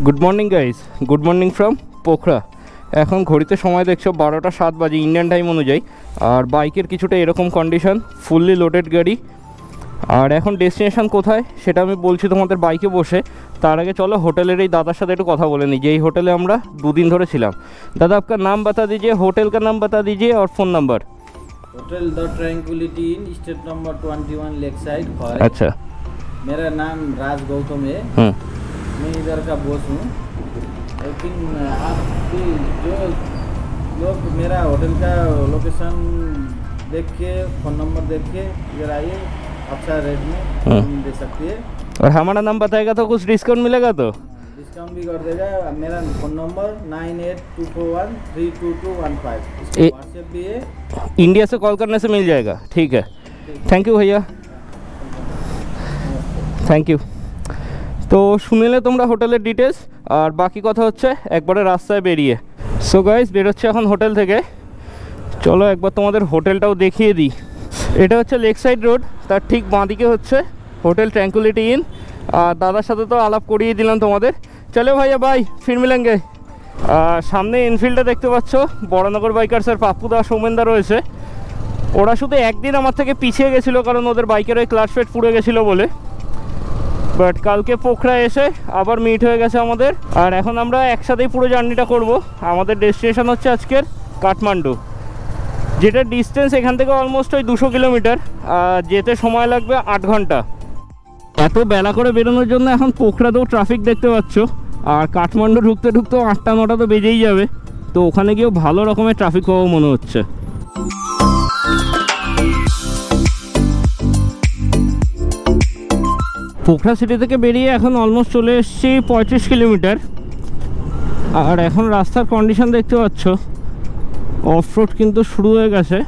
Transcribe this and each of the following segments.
Good morning guys, good morning from Pokhara. এখন ঘড়িতে সময় দেখছো 12টা 7 বাজে ইন্ডিয়ান টাইম অনুযায়ী। আর বাইকের কিছুটা এরকম কন্ডিশন, ফুললি লোডেড গাড়ি। আর এখন ডেস্টিনেশন কোথায় সেটা আমি বলছি তোমাদের বাইকে বসে। তার আগে চলো হোটেলের এই দাদার সাথে একটু কথা বলে নিই, যে এই হোটেলে আমরা 2 दिन ধরে ছিলাম। दादा आपका नाम बता दीजिए, होटल का नाम बता दीजिए और phone number. Hotel the tranquillity in, state number 21 lake side. अच्छा, मेरा नाम राज गौतम है। मैं इधर का बॉस हूँ। लेकिन आप जो लोग मेरा होटल का लोकेशन देख के, फ़ोन नंबर देख के इधर आइए, अच्छा रेट में दे सकती है। और हमारा नाम बताएगा तो कुछ डिस्काउंट मिलेगा? तो डिस्काउंट भी कर देगा। मेरा फ़ोन नंबर 9824132215। व्हाट्सएप भी है, इंडिया से कॉल करने से मिल जाएगा। ठीक है, थैंक यू भैया, थैंक यू। तो শুনলে তোমরা হোটেলের ডিটেলস, আর বাকি কথা হচ্ছে একবারে রাস্তায় বেরিয়ে। সো গাইস, বেরোচ্ছে এখন হোটেল থেকে। চলো একবার তোমাদের হোটেলটাও দেখিয়ে দিই। এটা হচ্ছে লেক সাইড রোড, তার ঠিক বাঁদিকে হচ্ছে হোটেল ট্র্যাঙ্কুইলিটি ইন। আর দাদার সাথে তো আলাপ করিয়ে দিলাম তোমাদের। চলো ভাইয়া, বাই, ফির মিলেঙ্গে। সামনে এনফিল্ডটা দেখতে পাচ্ছ, বড়নগর বাইকার্সের পাপ্পুদা সৌমেনদা রয়েছে। ওরা শুধু একদিন আমার থেকে পিছিয়ে গেছিলো, কারণ ওদের বাইকের ওই ক্লাচ প্লেট পুড়ে গেছিলো বলে। বাট কালকে পোখরা এসে আবার মিট হয়ে গেছে আমাদের। আর এখন আমরা একসাথেই পুরো জার্নিটা করব। আমাদের ডেস্টিনেশন হচ্ছে আজকের কাঠমান্ডু, যেটা ডিস্টেন্স এখান থেকে অলমোস্ট ওই 200 কিলোমিটার। যেতে সময় লাগবে 8 ঘন্টা। এত বেলা করে বেরোনোর জন্য এখন পোখরাতেও ট্রাফিক দেখতে পাচ্ছ। আর কাঠমান্ডু ঢুকতে ঢুকতেও 8টা-9টা তো বেজেই যাবে। তো ওখানে গিয়েও ভালো রকমের ট্রাফিক পাবো মনে হচ্ছে। পোখরা সিটি থেকে বেরিয়ে এখন অলমোস্ট চলে এসেছি 35 কিলোমিটার। আর এখন রাস্তার কন্ডিশন দেখতে পাচ্ছ, অফ রোড কিন্তু শুরু হয়ে গেছে।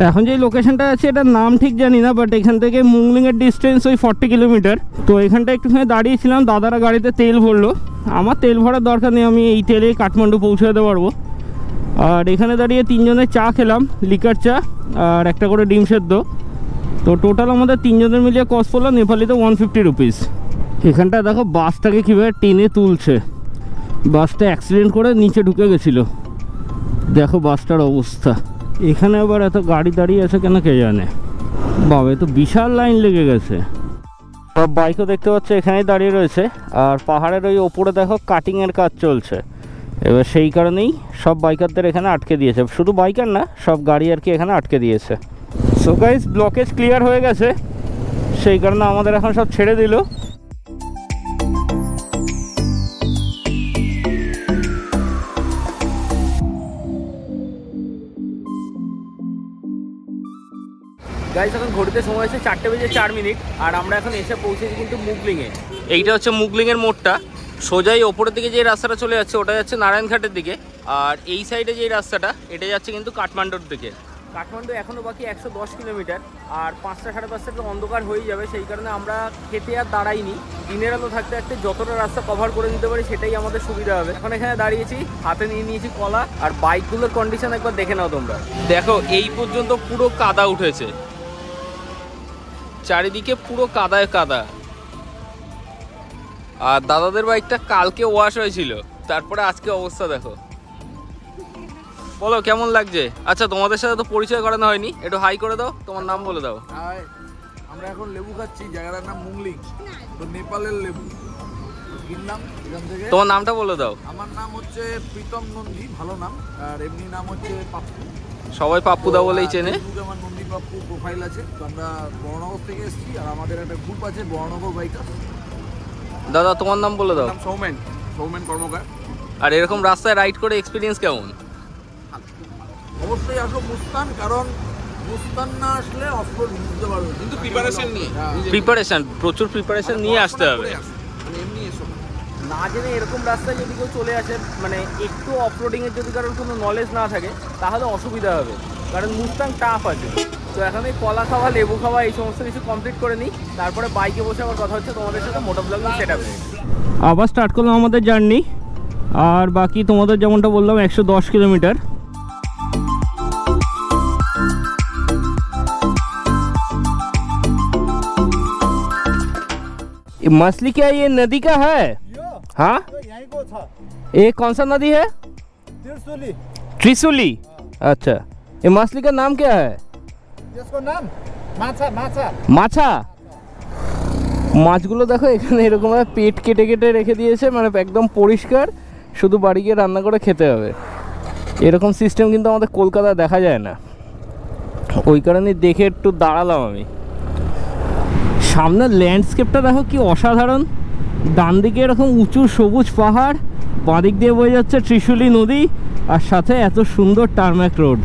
এখন যে লোকেশনটা আছে এটার নাম ঠিক জানি না, বাট এখান থেকে মুংলিংয়ের ডিস্টেন্স ওই 40 কিলোমিটার। তো এখানটা একটুখানি দাঁড়িয়েছিলাম, দাদারা গাড়িতে তেল ভরলো। আমার তেল ভরার দরকার নেই, আমি এই তেলেই কাঠমান্ডু পৌঁছে দিতে পারবো। আর এখানে দাঁড়িয়ে 3 জনের চা খেলাম, লিকার চা আর একটা করে ডিম সেদ্ধ। তো টোটাল আমাদের 3 জনের মিলিয়ে কস্ট পড়লো নেপালিতে 150 রুপিস। এখানটা দেখো বাসটাকে কীভাবে টেনে তুলছে। বাসটা অ্যাক্সিডেন্ট করে নিচে ঢুকে গেছিলো, দেখো বাসটার অবস্থা। এখানে আবার এত গাড়ি দাঁড়িয়ে আছে কেন কে জানে। বাবা, তো বিশাল লাইন লেগে গেছে। সব বাইকও দেখতে পাচ্ছ এখানেই দাঁড়িয়ে রয়েছে। আর পাহাড়ের ওই ওপরে দেখো কাটিংয়ের কাজ চলছে। এবার সেই কারণেই সব বাইকারদের এখানে আটকে দিয়েছে। শুধু বাইকার না, সব গাড়ি আর কি এখানে আটকে দিয়েছে। সো গাইস, ব্লকেজ ক্লিয়ার হয়ে গেছে, সেই কারণে আমাদের এখন সব ছেড়ে দিল। গাইস, এখন ঘড়িতে সময় হচ্ছে 4:04। আর আমরা এখন এসে পৌঁছেছি কিন্তু মুগলিংয়ে। এইটা হচ্ছে মুগলিংয়ের মোড়টা। সোজাই ওপরের দিকে যে রাস্তাটা চলে যাচ্ছে ওটা যাচ্ছে নারায়ণঘাটের দিকে। আর এই সাইডে যে রাস্তাটা এটা যাচ্ছে কিন্তু কাঠমান্ডুর দিকে। কাঠমান্ডু এখনও বাকি 110 কিলোমিটার। আর 5টা 5:30 অন্ধকার হয়ে যাবে, সেই কারণে আমরা খেতে আর দাঁড়াইনি। দিনের আলো থাকতে থাকতে যতটা রাস্তা কভার করে নিতে পারি সেটাই আমাদের সুবিধা হবে। এখন এখানে দাঁড়িয়েছি, হাতে নিয়ে নিয়েছি কলা। আর বাইকগুলোর কন্ডিশন একবার দেখে নাও তোমরা। দেখো, এই পর্যন্ত পুরো কাদা উঠেছে, চারিদিকে পুরো কাদায় কাদা। আর দাদাদের বাইকটা কালকে ওয়াশ হয়েছিল, তারপরে আজকে অবস্থা দেখো। বলো কেমন লাগছে? আচ্ছা, তোমাদের সাথে তো পরিচয় করানো হয়নি, একটু হাই করে দাও, তোমার নাম বলে দাও। আমরা এখন লেবু খাচ্ছি, জায়গাটার নাম মুংলিং, তো নেপালের লেবু কিনলাম এখান থেকে। তোমার নামটা বলে দাও। আমার নাম হচ্ছে প্রীতম নন্দী, ভালো নাম। আর এমনি নাম হচ্ছে পাপ্পু, সবাই পাপ্পুদা বলেই চেনে। আমার নন্দী পাপ্পু প্রোফাইল আছে। তো আমরা বড়নগর থেকে এসেছি, আর আমাদের একটা গ্রুপ আছে বড়নগর বাইকার। দাদা তোমার নাম বলে দাও। সৌমেন কর্মকার। আর এরকম রাস্তায় রাইড করে এক্সপিরিয়েন্স কেমন? অবশ্যই আসো মুস্তান, কারণ মুস্তান না আসলে অফরোড বুঝতে পারবে, কিন্তু প্রিপারেশন নিয়ে, প্রচুর প্রিপারেশন নিয়ে আসতে হবে। এমনি এসো না জেনে এরকম রাস্তায় যদি কেউ চলে আসে, মানে একটু অফরোডিংয়ের যদি কারোর কোনো নলেজ না থাকে তাহলে অসুবিধা হবে, কারণ মুস্তাং টাফ আছে। তো এখন এই কলা খাওয়া, লেবু খাওয়া, এই সমস্ত কিছু কমপ্লিট করে নিই, তারপরে বাইকে বসে আবার কথা হচ্ছে তোমাদের সাথে মোটো ব্লগিং সেটআপে। আবার স্টার্ট করলাম আমাদের জার্নি। আর বাকি তোমাদের যেমনটা বললাম 110 কিলোমিটার। मछली क्या ये नदी का है? हाँ, यहीं को था। ये कौन सा नदी है? त्रिशूली। त्रिशूली। अच्छा, ये मछली का नाम क्या है? इसको नाम माछा। माछा মাছা। মাছগুলো দেখো এখানে এরকম পেট কেটে কেটে রেখে দিয়েছে, মানে একদম পরিষ্কার, শুধু বাড়ি গিয়ে রান্না করে খেতে হবে। এরকম সিস্টেম কিন্তু আমাদের কলকাতায় দেখা যায় না, ওই কারণে দেখে একটু দাঁড়ালাম আমি। সামনের ল্যান্ডস্কেপটা দেখো কি অসাধারণ, ডান দিকে এরকম উঁচু সবুজ পাহাড়, বাঁ দিক দিয়ে বয়ে যাচ্ছে ত্রিশূলী নদী, আর সাথে এত সুন্দর টারম্যাক রোড।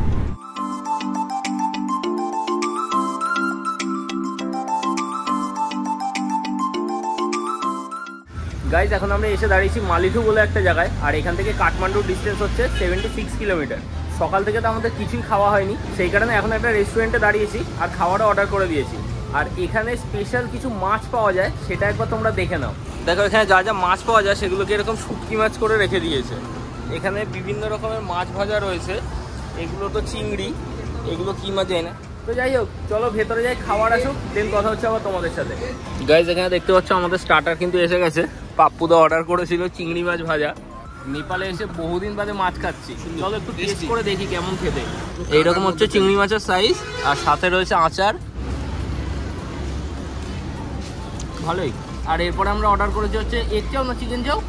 গাইজ এখন আমরা এসে দাঁড়িয়েছি মালিথু বলে একটা জায়গায়, আর এখান থেকে কাঠমান্ডুর ডিস্টেন্স হচ্ছে 76 কিলোমিটার। সকাল থেকে তো আমাদের কিছুই খাওয়া হয়নি, সেই কারণে এখন একটা রেস্টুরেন্টে দাঁড়িয়েছি আর খাওয়াটা অর্ডার করে দিয়েছি। আর এখানে স্পেশাল কিছু মাছ পাওয়া যায়, সেটা একবার তোমরা দেখে নাও। দেখো এখানে যা যা মাছ পাওয়া যায় সেগুলোকে এরকম শুটকি মাছ করে রেখে দিয়েছে। এখানে বিভিন্ন রকমের মাছ ভাজা রয়েছে, এগুলো তো চিংড়ি, এগুলো কি মাছ যায় না। তো যাই হোক, চলো ভেতরে যাই, খাবার আসুক, দেন কথা হচ্ছে আবার তোমাদের সাথে। গাইজ এখানে দেখতে পাচ্ছ আমাদের স্টার্টার কিন্তু এসে গেছে। পাপ্পুদা অর্ডার করেছিল চিংড়ি মাছ ভাজা। নেপালে এসে বহুদিন বাদে মাছ খাচ্ছি, চলো একটু টেস্ট করে দেখি কেমন খেতে। এইরকম হচ্ছে চিংড়ি মাছের সাইজ, আর সাথে রয়েছে আচার, ভালোই। আর এরপরে আমরা অর্ডার করেছি হচ্ছে এগ চাও না চিকেন চাও?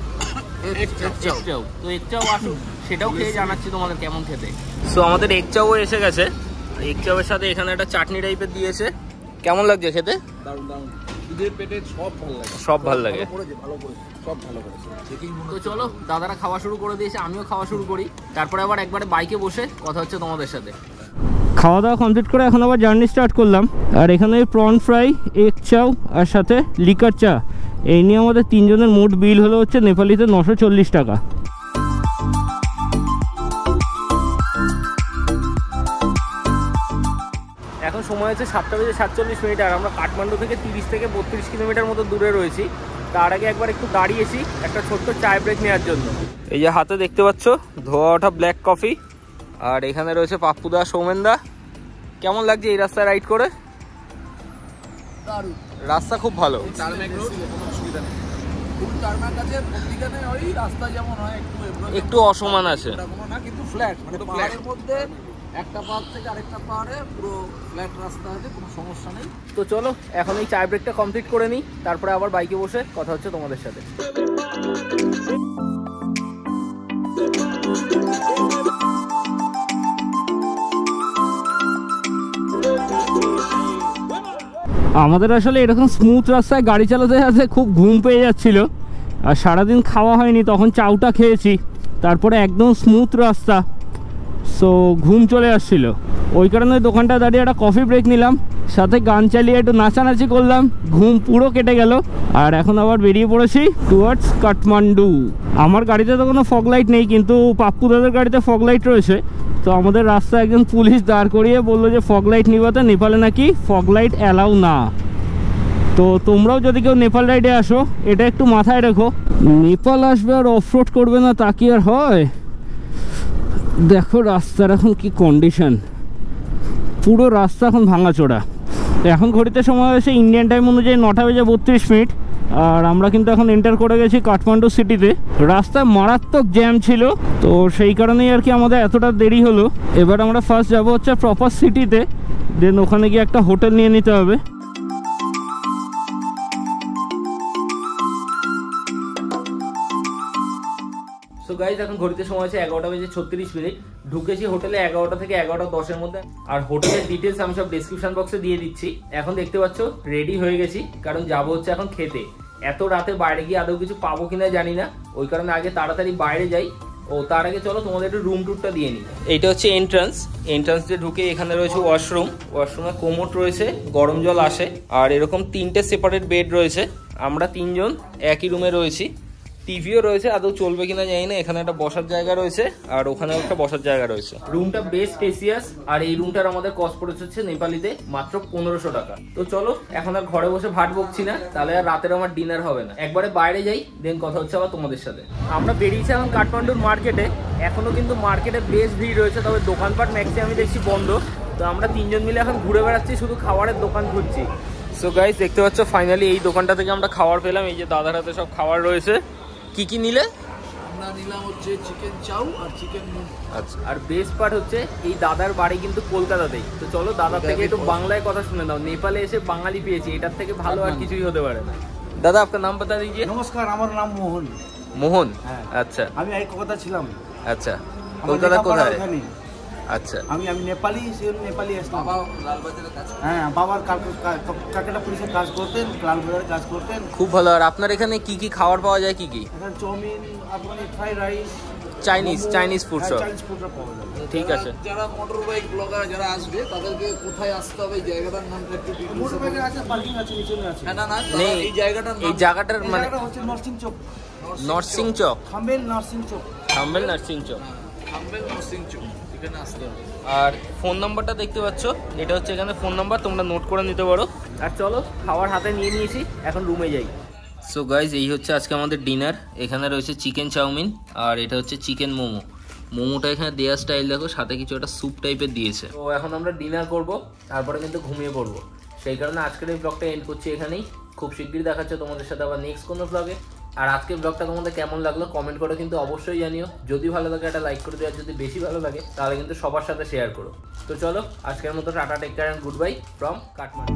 এগ চাও। তো এগ চাও আসুক, সেটাও খেয়ে জানাচ্ছি তোমাদের কেমন খেতে। সো আমাদের এগ চাও এসে গেছে। এগ চাওয়ের সাথে এখানে একটা চাটনি টাইপের দিয়েছে। কেমন লাগছে খেতে? দারুণ দারুণ, দুধের পেটে সব ভালো লাগে, সব ভালো লাগে। সব ভালো করেছে। তো চলো, দাদারা খাওয়া শুরু করে দিয়েছে, আমিও খাওয়া শুরু করি, তারপরে আবার একবারে বাইকে বসে কথা হচ্ছে তোমাদের সাথে। খাওয়া দাওয়া কমপ্লিট করে এখন আবার জার্নি স্টার্ট করলাম। আর এখানে প্রন ফ্রাই, এগ চাও আর সাথে লিকার চা, এই নিয়ে আমাদের তিনজনের মোট বিল হলো হচ্ছে নেপালিতে 940 টাকা। এখন সময় হচ্ছে 7:47, আর আমরা কাঠমান্ডু থেকে 30 থেকে 32 কিলোমিটার মতো দূরে রয়েছি। তার আগে একবার একটু দাঁড়িয়েছি একটা ছোট্ট চায় ব্রেক নেওয়ার জন্য। এই যে হাতে দেখতে পাচ্ছ ধোয়া ওঠা ব্ল্যাক কফি, আর এখানে রয়েছে পাপ্পুদা, সৌমেনদা। কেমন লাগছে এই রাস্তায় রাইড করে? রাস্তা খুব ভালো, টারম্যাক রোড, কোনো অসুবিধা নেই। টারম্যাক আছে প্রতিখানে, ওই রাস্তা যেমন হয় একটু অসমান আছে, কোনো না, কিন্তু ফ্ল্যাট, মানে পাহাড়ের মধ্যে একটা পাহাড় থেকে আরেকটা পাহাড়ে পুরো ফ্ল্যাট রাস্তা আছে, কোনো সমস্যা নেই। তো চলো এখন এই চায় ব্রেকটা কমপ্লিট করে নিই, তারপরে আবার বাইকে বসে কথা হচ্ছে তোমাদের সাথে। আমাদের আসলে এরকম স্মুথ রাস্তায় গাড়ি চালাতে যাতে খুব ঘুম পেয়ে যাচ্ছিল, আর সারাদিন খাওয়া হয়নি, তখন চাউটা খেয়েছি, তারপরে একদম স্মুথ রাস্তা, সো ঘুম চলে আসছিল। ওই কারণে দোকানটা দাঁড়িয়ে একটা কফি ব্রেক নিলাম, সাথে গান চালিয়ে একটু নাচানাচি করলাম, ঘুম পুরো কেটে গেল। আর এখন আবার বেরিয়ে পড়েছি টুয়ার্ডস কাঠমান্ডু। আমার গাড়িতে তো কোনো ফগ লাইট নেই, কিন্তু পাপ্পু দাদের গাড়িতে ফগ লাইট রয়েছে। তো আমাদের রাস্তায় একজন পুলিশ দাঁড় করিয়ে বললো যে ফগ লাইট নিবাতে নেপালে নাকি ফগ লাইট অ্যালাউ না। তো তোমরাও যদি কেউ নেপাল রাইডে আসো, এটা একটু মাথায় রেখো, নেপাল আসবে আর অফরোড করবে না তা কি আর হয়? দেখো রাস্তার এখন কি কন্ডিশন, পুরো রাস্তা এখন ভাঙাচোরা। এখন ঘড়িতে সময় হয়েছে ইন্ডিয়ান টাইম অনুযায়ী 9:32, আর আমরা কিন্তু এখন এন্টার করে গেছি কাঠমান্ডু সিটিতে। রাস্তায় মারাত্মক জ্যাম ছিল, তো সেই কারণেই আর কি আমাদের এতটা দেরি হলো। এবার আমরা ফার্স্ট যাবো হচ্ছে প্রপার সিটিতে, দেন ওখানে গিয়ে একটা হোটেল নিয়ে নিতে হবে। সো গাইজ এখন ঘড়িতে সময় হচ্ছে 11:36। ঢুকেছি হোটেলে 11টা থেকে 11:10 মধ্যে, আর হোটেলের ডিটেলস আমি সব ডেসক্রিপশন বক্সে দিয়ে দিচ্ছি। এখন দেখতে পাচ্ছ রেডি হয়ে গেছি, কারণ যাবো হচ্ছে এখন খেতে। এত রাতে বাইরে গিয়ে আদৌ কিছু পাবো কিনা জানি না, ওই কারণে আগে তাড়াতাড়ি বাইরে যাই। ও তার আগে চলো তোমাদের একটু রুম ট্যুরটা দিয়ে নিই। এইটা হচ্ছে এন্ট্রান্স দিয়ে ঢুকে এখানে রয়েছে ওয়াশরুমে কোমোট রয়েছে, গরম জল আসে, আর এরকম 3টে সেপারেট বেড রয়েছে। আমরা 3 জন একই রুমে রয়েছি। টিভিও রয়েছে, আদৌ চলবে কিনা জানি না। এখানে একটা বসার জায়গা রয়েছে, আর ওখানে একটা বসার জায়গা রয়েছে। রুমটা বেশ স্পেসিয়াস, আর এই রুমটার আমাদের কস্ট পড়েছে নেপালিতে মাত্র 1500 টাকা। তো চলো এখন আর ঘরে বসে ভাট বকছি না, তাহলে আর রাতের আমার ডিনার হবে না, একবারে বাইরে যাই, দেন কথা হচ্ছে আবার তোমাদের সাথে। আমরা বেরিয়েছি এখন কাঠমান্ডুর মার্কেটে। এখনো কিন্তু মার্কেটে বেশ ভিড় রয়েছে, তবে দোকানপাট ম্যাক্সি আমি দেখছি বন্ধ। তো আমরা 3 জন মিলে এখন ঘুরে বেড়াচ্ছি, শুধু খাবারের দোকান খুঁজছি। সো গাইস দেখতে পাচ্ছ ফাইনালি এই দোকানটা থেকে আমরা খাবার পেলাম। এই যে দাদার হাতে সব খাবার রয়েছে। কি কি নিলে? আমরা নিলাম হচ্ছে চিকেন চাউ আর চিকেন মোমো। আচ্ছা, আর বেস্ট পার্ট হচ্ছে এই দাদার বাড়ি কিন্তু কলকাতাতেই। তো চলো দাদার থেকে একটু বাংলায় কথা শুনে দাও। নেপালে এসে বাঙালি পেয়েছি, এটার থেকে ভালো আর কিছুই হতে পারে না। দাদা আপনার নাম বতা দিজিয়ে। নমস্কার, আমার নাম মোহন। মোহন, হ্যাঁ। আচ্ছা আমি এই কলকাতা ছিলাম। আচ্ছা, আমার কলকাতা লেখাপড়া কোথায়? ওখানে। আচ্ছা, আমি নেপালি, সেই নেপালি আসলাম। বাবা লালবাজারে কাজ করে। হ্যাঁ, বাবার কাকেটা পুলিশের কাজ করতেন, লালবাজারে কাজ করতেন। খুব ভালো। আর আপনার এখানে কি কি খাবার পাওয়া যায়? কি কি? এখানে চাউমিন, আপনার ফ্রাইড রাইস, চাইনিজ ফুড সব। চাইনিজ ফুডটা পাওয়া যাবে। ঠিক আছে। যারা মোটর বাইক ব্লগার যারা আসবে তাদেরকে কোথায় আসতে হবে, এই জায়গাটার নামটা একটু details এ মোটরবাইকের আছে, পার্কিং আছে, নিচে আছে। না না না, নেই, এই জায়গাটার এই নাম জায়গাটার এই মানে জায়গাটা হচ্ছে নরসিং চক, নরসিং চক। খাম্বেল নরসিং চক। থাম্বেল নার্সিং চক। থাম্বেল নরসিং চক, এখানে আসতে হবে। আর ফোন নাম্বারটা দেখতে পাচ্ছ, এটা হচ্ছে এখানে ফোন নাম্বার, তোমরা নোট করে নিতে পারো। আর চলো খাবার হাতে নিয়ে নিয়েছি, এখন রুমে যাই। সো গাইজ এই হচ্ছে আজকে আমাদের ডিনার। এখানে রয়েছে চিকেন চাউমিন আর এটা হচ্ছে চিকেন মোমো। মোমোটা এখানে দেওয়ার স্টাইল দেখো, সাথে কিছু একটা স্যুপ টাইপের দিয়েছে। তো এখন আমরা ডিনার করব, তারপরে কিন্তু ঘুমিয়ে পড়বো। সেই কারণে আজকের এই ব্লগটা এন্ড করছি এখানেই। খুব শীঘ্রই দেখাচ্ছে তোমাদের সাথে আবার নেক্সট কোনো ব্লগে। আর আজকের ব্লগটা তোমাদের কেমন লাগলো কমেন্ট করে কিন্তু অবশ্যই জানিও। যদি ভালো লাগে একটা লাইক করে দিও, আর যদি বেশি ভালো লাগে তাহলে কিন্তু সবার সাথে শেয়ার করো। তো চলো আজকের মতো tata, take care and goodbye from Kathmandu.